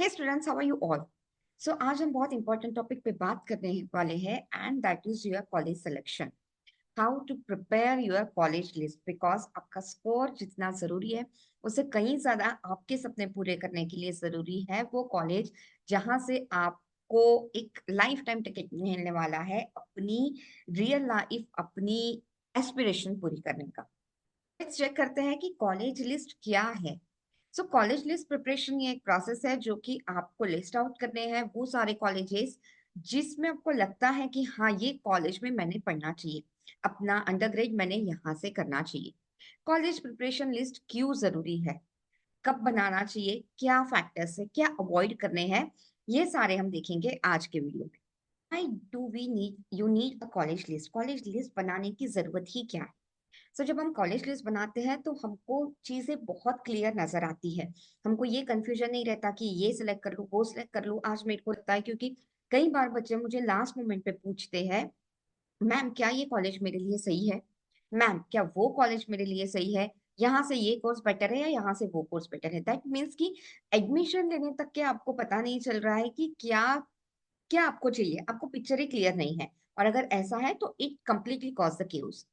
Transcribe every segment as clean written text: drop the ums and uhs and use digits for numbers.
Hey students, how are you all? So आज हम बहुत इंपॉर्टेंट टॉपिक पे बात करने वाले हैं and that is your college selection. How to prepare your college list, because आपका स्कोर जितना जरूरी है उससे कहीं ज्यादा आपके सपने पूरे करने के लिए जरूरी है वो कॉलेज जहां से आपको एक लाइफ टाइम टिकट मिलने वाला है अपनी रियल लाइफ, अपनी एस्पिरेशन पूरी करने का। लेट्स चेक करते हैं कि कॉलेज लिस्ट क्या है। सो कॉलेज लिस्ट प्रिपरेशन ये एक प्रोसेस है जो कि आपको लिस्ट आउट करने हैं वो सारे कॉलेजेस जिसमें आपको लगता है कि हाँ, ये कॉलेज में मैंने पढ़ना चाहिए, अपना अंडरग्रेड मैंने यहाँ से करना चाहिए। कॉलेज प्रिपरेशन लिस्ट क्यों जरूरी है, कब बनाना चाहिए, क्या फैक्टर्स है, क्या अवॉइड करने हैं, ये सारे हम देखेंगे आज के वीडियो में। Why do we need you need a college list? College list बनाने की जरूरत ही क्या है? जब हम कॉलेज लिस्ट बनाते हैं तो हमको चीजें बहुत क्लियर नजर आती है। हमको ये कंफ्यूजन नहीं रहता कि ये सिलेक्ट कर लूँ वो सिलेक्ट कर लूँ। आज मेरे को लगता है क्योंकि कई बार बच्चे मुझे लास्ट मोमेंट पे पूछते हैं, मैम क्या ये कॉलेज मेरे लिए सही है, मैम क्या वो कॉलेज मेरे लिए सही है, यहाँ से ये कोर्स बेटर है या यहाँ से वो कोर्स बेटर है। दैट मीन्स कि एडमिशन लेने तक के आपको पता नहीं चल रहा है कि क्या क्या आपको चाहिए, आपको पिक्चर ही क्लियर नहीं है। और अगर ऐसा है तो it completely cause the chaos.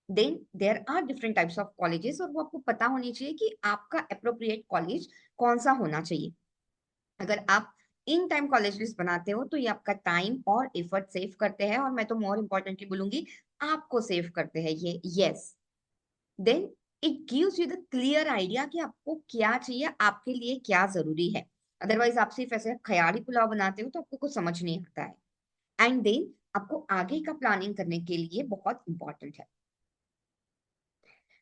Then there are different types of colleges और वो आपको पता होनी चाहिए कि आपका अप्रोप्रिएट कॉलेज कौन सा होना चाहिए। अगर आप इन टाइम कॉलेज लिस्ट बनाते हो तो ये आपका टाइम और एफर्ट सेव करते हैं और मैं तो मोर इम्पोर्टेंटली बोलूंगी आपको सेव करते हैं ये। Yes, then it gives you the clear idea कि आपको क्या चाहिए, आपके लिए क्या जरूरी है। अदरवाइज आप सिर्फ ऐसे ख्याली पुलाव बनाते हो तो आपको कुछ समझ नहीं आता है। एंड देन आपको आगे का प्लानिंग करने के लिए बहुत इंपॉर्टेंट है।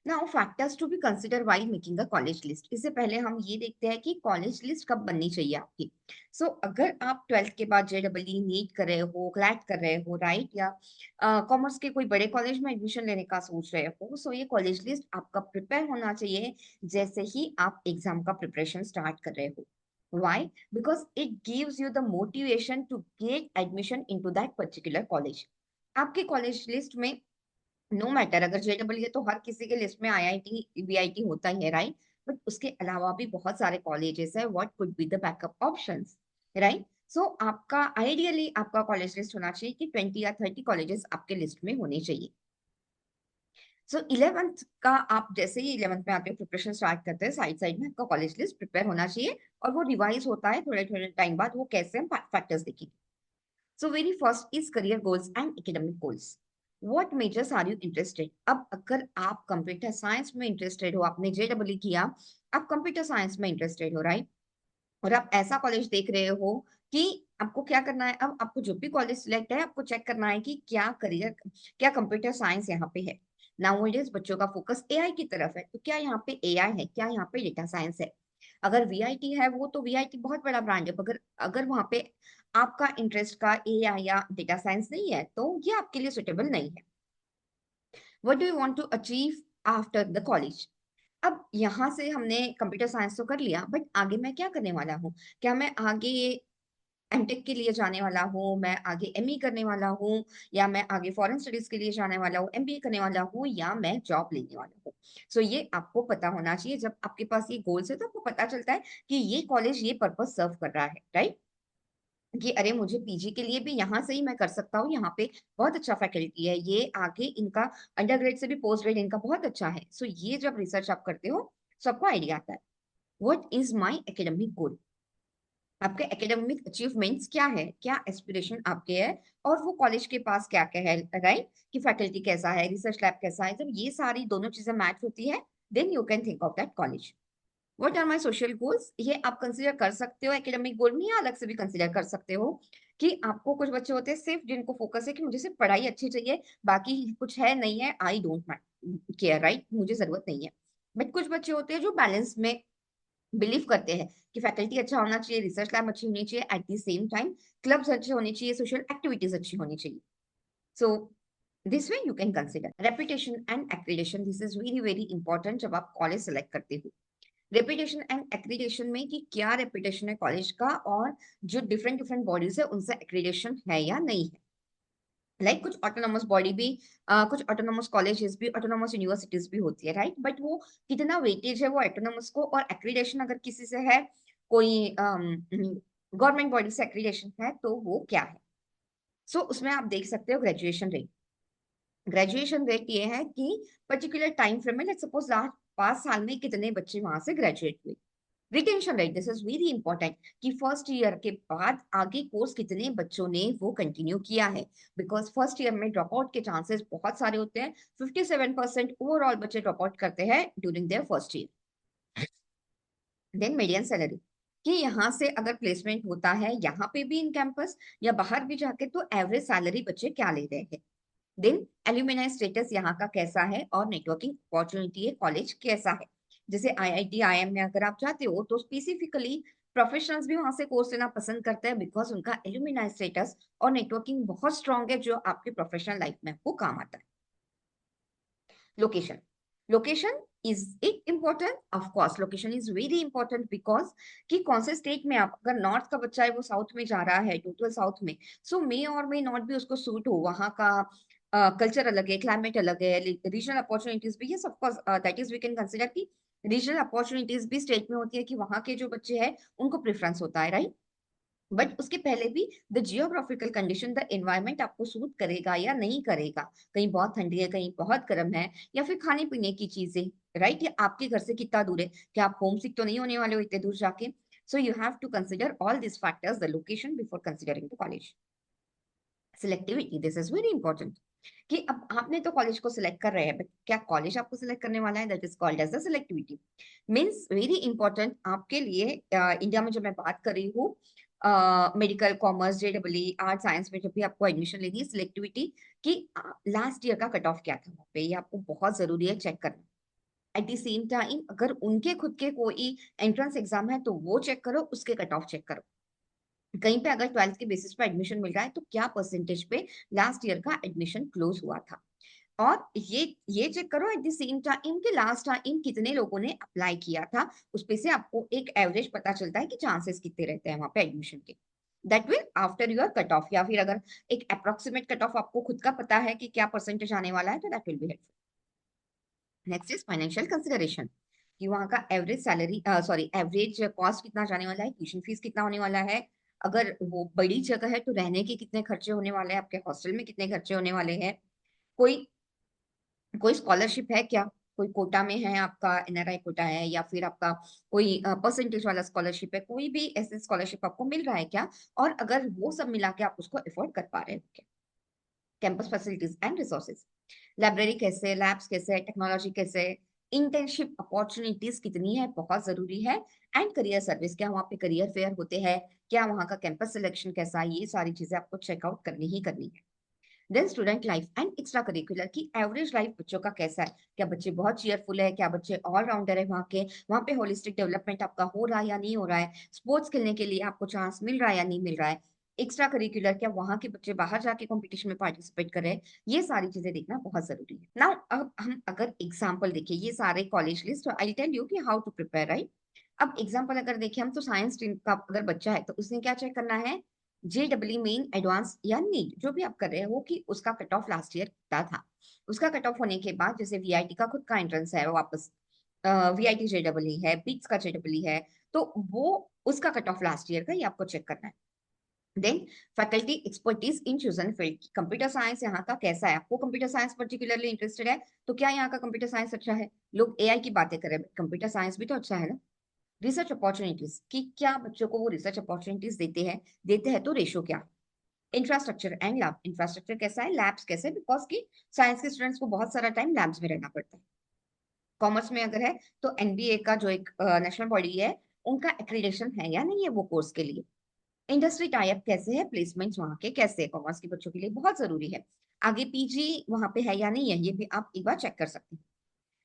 Now factors to be consider while making a college list. इससे पहले हम ये देखते हैं कि कॉलेज लिस्ट कब बननी चाहिए आपकी। अगर आप ट्वेल्थ के बाद जेडब्ल्यू नीट कर रहे हो, क्लैट कर रहे हो, राइट, या कॉमर्स के कोई बड़े कॉलेज में एडमिशन लेने का सोच रहे हो, ये कॉलेज लिस्ट आपका प्रिपेयर होना चाहिए जैसे ही आप एग्जाम का प्रिपरेशन स्टार्ट कर रहे हो। Why? Because it gives you the motivation to get admission into that particular college. आपके कॉलेज लिस्ट में नो मैटर अगर जेडबल है तो हर किसी के लिस्ट में आईआईटी वीआईटी होता ही है, राइट। बट उसके अलावा भी बहुत सारे कॉलेजेस है, what could be the backup options, right. आपका आइडियली आपका कॉलेज लिस्ट होना चाहिए कि 20 या 30 कॉलेजेस आपके लिस्ट में होने चाहिए। 11th का आप जैसे ही 11th में आके प्रिपरेशन स्टार्ट करते हैं, साइड साइड में आपका कॉलेज लिस्ट प्रिपेयर होना चाहिए और वो रिवाइज होता है थोड़े थोड़े टाइम बाद। वो कैसे, हम फैक्टर्स देखेंगे। Very first is career goals and academic goals. What majors are you interested? अब अगर आप कंप्यूटर साइंस में इंटरेस्टेड हो, आपने जेडब्ल्यू किया, आप कंप्यूटर साइंस में इंटरेस्टेड हो, राइट, और आप ऐसा कॉलेज देख रहे हो कि आपको क्या करना है। अब आपको जो भी कॉलेज सिलेक्ट है आपको चेक करना है कि क्या करियर, क्या कंप्यूटर साइंस यहाँ पे है। नाउअडेज बच्चों का फोकस एआई की तरफ है, तो क्या यहाँ पे एआई है, क्या यहाँ पे डेटा साइंस है। अगर वीआईटी है वो तो वीआईटी बहुत बड़ा ब्रांड है, अगर अगर वहां पे आपका इंटरेस्ट का एआई या डेटा साइंस नहीं है तो ये आपके लिए सुटेबल नहीं है। What do you want to achieve after the college? अब यहाँ से हमने कंप्यूटर साइंस तो कर लिया, बट आगे मैं क्या करने वाला हूँ? क्या मैं आगे एमटेक के लिए जाने वाला हूँ, मैं आगे एमई करने वाला हूँ, या मैं आगे फॉरेन स्टडीज के लिए जाने वाला हूँ, एमबीए करने वाला हूँ, या मैं जॉब लेने वाला हूँ? ये आपको पता होना चाहिए। जब आपके पास ये गोल्स है तो आपको पता चलता है कि ये कॉलेज ये पर्पस सर्व कर रहा है, राइट। कि अरे मुझे पीजी के लिए भी यहाँ से ही मैं कर सकता हूँ, यहाँ पे बहुत अच्छा फैकल्टी है, ये आगे इनका अंडर ग्रेड से भी पोस्ट ग्रेड इनका बहुत अच्छा है। ये जब रिसर्च आप करते हो सबको आइडिया आता है। व्हाट इज माई एकेडमिक गोल? आपके एकेडमिक अचीवमेंट्स क्या है, क्या एस्पिरेशन आपके है, और वो कॉलेज के पास क्या क्या है, राइट, कि फैकल्टी कैसा है, रिसर्च लैब कैसा है। जब ये सारी दोनों चीजें मैच होती है then you can think of that college. What are my social goals? ये आप कंसीडर कर सकते हो एकेडमिक गोल में, या अलग से भी कंसीडर कर सकते हो। कि आपको कुछ बच्चे होते हैं सिर्फ जिनको फोकस है कि मुझे सिर्फ पढ़ाई अच्छी चाहिए, बाकी कुछ है नहीं है, आई डोंट केयर, राइट, मुझे जरूरत नहीं है। बट कुछ बच्चे होते हैं जो बैलेंस में बिलीव करते हैं कि फैकल्टी अच्छा होना चाहिए, रिसर्च लैब अच्छी होनी चाहिए, at the same time clubs अच्छे होने चाहिए, सोशल एक्टिविटीज अच्छी होनी चाहिए। सो this way you can consider reputation and accreditation. This is very very important जब आप कॉलेज सेलेक्ट करते हो। रेपुटेशन एंड एक्रीडेशन में कि क्या रेपुटेशन है कॉलेज का, और जो डिफरेंट डिफरेंट बॉडीज है उनसे एक्रीडेशन है या नहीं है। कुछ ऑटोनॉमस बॉडी भी, कुछ ऑटोनॉमस कॉलेजेस भी, ऑटोनॉमस यूनिवर्सिटीज भी होती है, राइट। बट वो कितना वेटेज है वो ऑटोनॉमस को, और एक्रीडेशन अगर किसी से है कोई गवर्नमेंट बॉडी से एक्रीडेशन है तो वो क्या है। सो उसमें आप देख सकते हो ग्रेजुएशन रेट। ग्रेजुएशन रेट ये है कि पर्टिकुलर टाइम फ्रेम में, लेट्स सपोज लास्ट 5 साल में कितने बच्चे वहां से ग्रेजुएट हुए। Retention rate, this is very important कि फर्स्ट ईयर के बाद आगे कोर्स कितने बच्चों ने वो कंटिन्यू किया है, बिकॉज फर्स्ट ईयर में ड्रॉप आउट के चांसेस बहुत सारे होते हैं। 57% ओवरऑल बच्चे ड्रॉप आउट करते हैं during their first year. Then median salary, कि यहाँ से अगर प्लेसमेंट होता है यहाँ पे भी इन कैंपस या बाहर भी जाके, तो एवरेज सैलरी बच्चे क्या ले रहे हैं। देन एल्यूमिनाई स्टेटस यहाँ का कैसा है, और नेटवर्किंग अपॉर्चुनिटी है कॉलेज कैसा है। जैसे आईआईटी आईएम में अगर आप जाते हो तो स्पेसिफिकली प्रोफेशनल्स भी वहां से कोर्स लेना पसंद करते हैं, बिकॉज उनका एल्यूमिनाई स्टेटस और नेटवर्किंग बहुत स्ट्रांग है जो आपके प्रोफेशनल लाइफ में आपको काम आता है। Location, location is it important? Of course location is very important, because कि कौन से स्टेट में आप, अगर नॉर्थ का बच्चा है वो साउथ में जा रहा है, टोटल साउथ में, सो मे और मे नॉट भी उसको सूट हो, वहां का कल्चर अलग है, क्लाइमेट अलग है, रीजनल अपॉर्चुनिटीज भी, ये of course that is we can consider कि रीजनल अपॉर्चुनिटीज भी स्टेट में होती है, कि वहां के जो बच्चे हैं उनको प्रेफरेंस होता है, राइट। बट उसके पहले भी the geographical condition, the environment आपको सूट करेगा या नहीं करेगा, कहीं बहुत ठंडी है, कहीं बहुत गर्म है, या फिर खाने पीने की चीजें, राइट, या आपके घर से कितना दूर है, क्या आप होम सिक तो नहीं होने वाले हो इतने दूर जाके। So you have to consider all this factors, the location, before considering the college. Selectivity, this is very important, कि अब आपने तो कॉलेज को सिलेक्ट कर रहे हैं, बट क्या कॉलेज आपको सिलेक्ट करने वाला है, that is called as the selectivity. Means very important आपके लिए, इंडिया में जब मैं बात कर रही हूँ, medical, commerce, JW, art, science में जब भी आपको एडमिशन लेनी है, सिलेक्टिविटी कि लास्ट ईयर का कट ऑफ क्या था वहाँ पे, ये आपको बहुत जरूरी है चेक करना। एट द सेम टाइम अगर उनके खुद के कोई एंट्रेंस एग्जाम है तो वो चेक करो, उसके कट ऑफ चेक करो। कहीं पे अगर 12th के बेसिस पे एडमिशन मिल रहा है तो क्या परसेंटेज पे लास्ट ईयर का एडमिशन क्लोज हुआ था। और ये चेक करो एट द सेम टाइम कि लास्ट टाइम कितने लोगों ने अप्लाई किया था, उस पे से आपको एक एवरेज पता चलता है कि चांसेस कितने रहते हैं वहां पे एडमिशन के। That will after your cut off, या फिर अगर एक अप्रोक्सीमेट कट ऑफ आपको खुद का पता है कि क्या परसेंटेज आने वाला है, तो that will be helpful. Next is financial consideration, कि वहाँ का average salary, sorry average cost कितना जाने वाला है, ट्यूशन फीस कितना होने वाला है, अगर वो बड़ी जगह है तो रहने के कितने खर्चे होने वाले हैं, आपके हॉस्टल में कितने खर्चे होने वाले हैं, कोई कोई स्कॉलरशिप है क्या, कोई कोटा में है, आपका एनआरआई कोटा है, या फिर आपका कोई परसेंटेज वाला स्कॉलरशिप है, कोई भी ऐसे स्कॉलरशिप आपको मिल रहा है क्या, और अगर वो सब मिला के आप उसको अफोर्ड कर पा रहे हो क्या। Campus facilities and resources, library कैसे, लैब्स कैसे, टेक्नोलॉजी कैसे, इंटर्नशिप अपॉर्चुनिटीज कितनी है, बहुत जरूरी है। एंड करियर सर्विस, क्या वहाँ पे करियर फेयर होते हैं, क्या वहाँ का कैंपस सिलेक्शन कैसा है, ये सारी चीजें आपको चेकआउट करनी ही करनी है। Then student life and extracurricular, की एवरेज लाइफ बच्चों का कैसा है, क्या बच्चे बहुत चीयरफुल है, क्या बच्चे ऑलराउंडर है, वहाँ पे होलिस्टिक डेवलपमेंट आपका हो रहा है या नहीं हो रहा है, स्पोर्ट्स खेलने के लिए आपको चांस मिल रहा है या नहीं मिल रहा है, एक्स्ट्रा करिकुलर, क्या वहाँ के बच्चे बाहर जाके कॉम्पिटिशन में पार्टिसिपेट कर रहे हैं, ये सारी चीजें देखना बहुत जरूरी है। नाउ अब हम अगर एग्जाम्पल देखें, ये सारे college list, I tell you कि हाउ टू प्रिपेयर, राइट। अब एग्जाम्पल अगर देखें हम, तो साइंस स्ट्रीम का अगर बच्चा है तो उसने क्या चेक करना है, जेडब्ल्यू मेन, एडवांस या नीट, जो भी आप कर रहे हो, कि उसका कट ऑफ लास्ट ईयर कितना था। उसका कट ऑफ होने के बाद, जैसे वीआईटी का खुद का एंट्रेंस है वापस, वीआईटी जेडब्ल्यू है, बीट्स का जेडब्ल्यू है, तो वो उसका कट ऑफ लास्ट ईयर का, ये आपको चेक करना है। Then faculty expertise in chosen field, computer science यहाँ का कैसा है, आपको कंप्यूटर साइंस पर्टिकुलरली इंटरेस्टेड है तो क्या यहाँ का कंप्यूटर साइंस अच्छा है। लोग एआई की बातें करें, कंप्यूटर साइंस भी तो अच्छा है ना। रिसर्च अपॉर्चुनिटीज, कि क्या बच्चों को वो रिसर्च अपॉर्चुनिटीज देते हैं तो रेशो क्या। इंफ्रास्ट्रक्चर एंड लैब, इंफ्रास्ट्रक्चर कैसा है, लैब्स कैसे, बिकॉज की साइंस के स्टूडेंट्स को बहुत सारा टाइम लैब्स में रहना पड़ता है। कॉमर्स में अगर है तो एनबीए का जो एक नेशनल बॉडी है, उनका एक्रीडेशन है या नहीं है वो कोर्स के लिए। इंडस्ट्री टाइप कैसे है, प्लेसमेंट्स वहां के कैसे है, कॉमर्स के बच्चों के लिए बहुत जरूरी है। आगे पीजी वहां पे है या नहीं है, ये भी आप एक बार चेक कर सकते हैं।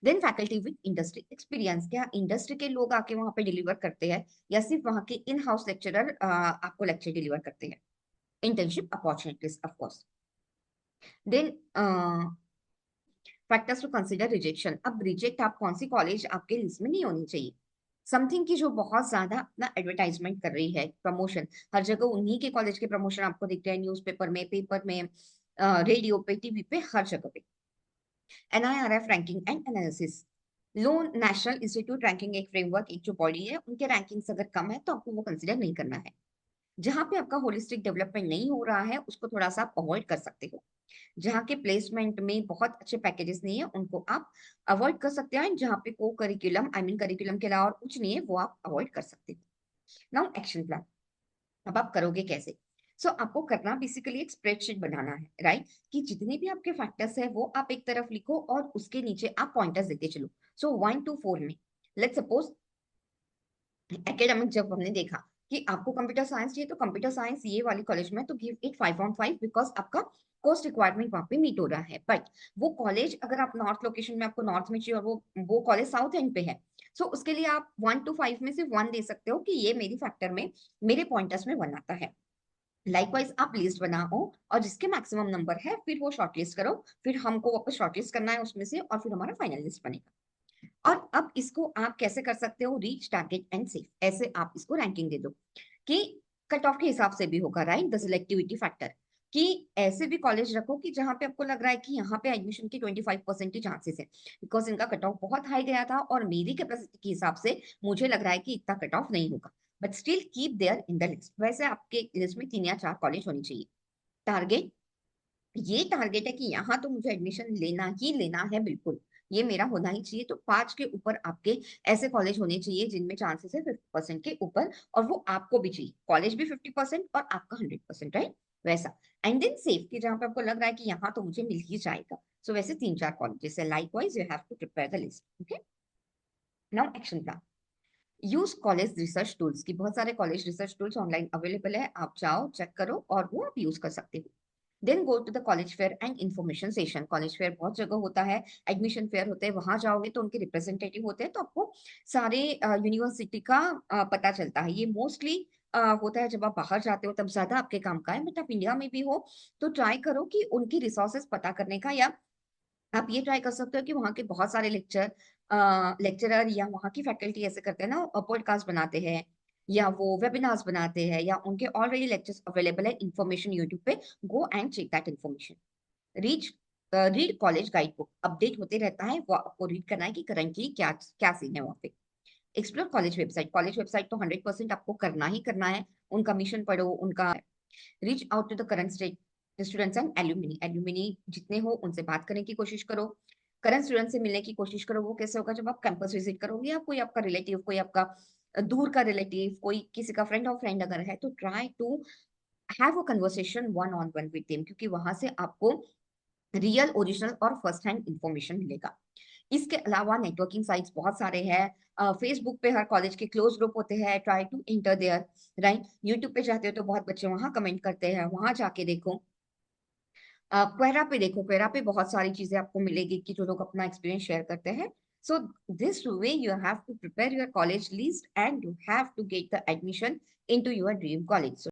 Then faculty with industry experience, क्या इंडस्ट्री के लोग आके वहां पे डिलीवर करते हैं, या सिर्फ वहां के इन हाउस लेक्चरर आपको लेक्चर डिलीवर करते हैं। Internship opportunities of course. Then factors to consider rejection, अब रिजेक्ट आप कौन सी कॉलेज आपके लिस्ट में नहीं होनी चाहिए। समथिंग की जो बहुत ज्यादा अपना एडवर्टाइजमेंट कर रही है, प्रमोशन, हर जगह उन्हीं के कॉलेज के प्रमोशन आपको दिखते हैं, न्यूज़पेपर में, पेपर में, रेडियो पे, टीवी पे, हर जगह पे। NIRF ranking and analysis, low national institute ranking एक फ्रेमवर्क, एक जो बॉडी है, उनके रैंकिंग्स अगर कम है तो आपको वो कंसिडर नहीं करना है। जहां पे आपका होलिस्टिक डेवलपमेंट नहीं हो रहा है उसको थोड़ा सा आप अवॉइड कर सकते हो। जहाँ के प्लेसमेंट में बहुत अच्छे पैकेजेस नहीं है उनको आप अवॉइड कर सकते हैं। जहाँ पे को करिकुलम आई मीन करिकुलम के अलावा और कुछ नहीं है वो आप अवॉइड कर सकते हो। नाउ एक्शन प्लान, अब आप करोगे कैसे? आपको करना बेसिकली एक स्प्रेडशीट बनाना है, राइट? कि जितने भी आपके फैक्टर्स है वो आप एक तरफ लिखो और उसके नीचे आप पॉइंटर्स देते चलो। 1 to 4 में लेट्स सपोज एकेडमिक जब हमने देखा कि आपको कंप्यूटर साइंस चाहिए तो कंप्यूटर साइंस ये वाली कॉलेज में तो गिव इट 5 on 5 बिकॉज आपका कोर्स रिक्वायरमेंट वहां पे मीट हो रहा है। बट वो कॉलेज अगर आप नॉर्थ लोकेशन में आपको नॉर्थ में चाहिए और वो कॉलेज साउथ एंड पे है, उसके लिए आप 1 to 5 में सिर्फ 1 दे सकते हो कि ये मेरी फैक्टर में मेरे पॉइंटर्स में 1 आता है। लाइकवाइज आप लिस्ट बनाओ और जिसके मैक्सिमम नंबर है फिर वो शॉर्टलिस्ट करो, फिर हमको वापस शॉर्टलिस्ट करना है उसमें से और फिर हमारा फाइनल लिस्ट बनेगा। और अब इसको आप कैसे कर सकते हो? रीच, टारगेट एंड सेव, ऐसे आप इसको रैंकिंग दे दो कि कट ऑफ के हिसाब से भी होगा, राइट? द सिलेक्टिविटी फैक्टर, कि ऐसे भी कॉलेज रखो कि जहां पे आपको लग रहा है कि यहाँ पे एडमिशन की 25% ही चांसेस है, बिकॉज इनका कट ऑफ बहुत हाई गया था और मेरी कैपेसिटी के हिसाब से मुझे लग रहा है कि इतना कट ऑफ नहीं होगा। But still keep there in the list. वैसे आपके लिस्ट में 3 या 4 कॉलेज होनी चाहिए। टारगेट, ये टारगेट है कि यहाँ तो मुझे एडमिशन लेना ही लेना है, बिल्कुल ये मेरा होना ही चाहिए। तो 5 के ऊपर आपके ऐसे कॉलेज होने चाहिए जिनमें चांसेस है 50% के ऊपर, और वो आपको भी चाहिए, कॉलेज भी 50% और आपका 100%, राइट? वैसा। एंड देन सेफ, कि जहां पे आपको लग रहा है कि यहाँ तो मुझे मिल ही जाएगा। वैसे 3 4 कॉलेज है। Likewise you have to prepare the list. Okay, now action plan. Use college research tools, की बहुत सारे college research tools online available है, आप जाओ चेक करो और वो आप यूज कर सकते हो। Then go to the college fair and information session. College fair बहुत जगह होता है, एडमिशन फेयर होते हैं, वहां जाओगे तो उनके रिप्रेजेंटेटिव होते हैं तो आपको सारे यूनिवर्सिटी का पता चलता है। ये मोस्टली होता है जब आप बाहर जाते हो तब ज्यादा आपके काम का है। बट आप इंडिया में भी हो तो ट्राई करो कि उनकी रिसोर्सेज पता करने का, या आप ये ट्राई कर सकते हो कि वहाँ के बहुत सारे लेक्चरर या वहाँ की फैकल्टी ऐसे करते हैं ना, पॉडकास्ट बनाते हैं या वो वेबिनार्स बनाते हैं या उनके ऑलरेडी लेक्चर्स अवेलेबल है इन्फॉर्मेशन यूट्यूब पे। Go and check that information. Reach read college guide book, update होते रहता है, वो आपको रीड करना है कि करंटली क्या क्या सीन है वहाँ पे। Explore college website, college website तो 100% आपको करना ही करना है। उनका मिशन पढ़ो, उनका reach out to the current state students and alumni, alumni जितने हो उनसे बात करने की कोशिश करो, करंट स्टूडेंट से मिलने की कोशिश करो। वो कैसे होगा? जब आप कैंपस विजिट करोगे या कोई आपका रिलेटिव, कोई आपका दूर का रिलेटिव, कोई किसी का फ्रेंड ऑफ फ्रेंड अगर है तो try to have a conversation 1 on 1 with them, क्योंकि वहां से आपको रियल, ओरिजिनल और फर्स्ट हैंड इंफॉर्मेशन मिलेगा। इसके अलावा नेटवर्किंग साइट्स बहुत सारे हैं। फेसबुक पे हर कॉलेज के क्लोज ग्रुप होते हैं, try to enter there, right? YouTube पे जाते हो तो बहुत बच्चे वहां कमेंट करते हैं, वहां जाके देखो। क्वेरा पे देखो, क्वेरा पे बहुत सारी चीजें आपको मिलेगी कि जो लोग अपना एक्सपीरियंस शेयर करते हैं। So this way you have to prepare your college list and you have to get the admission into your dream college.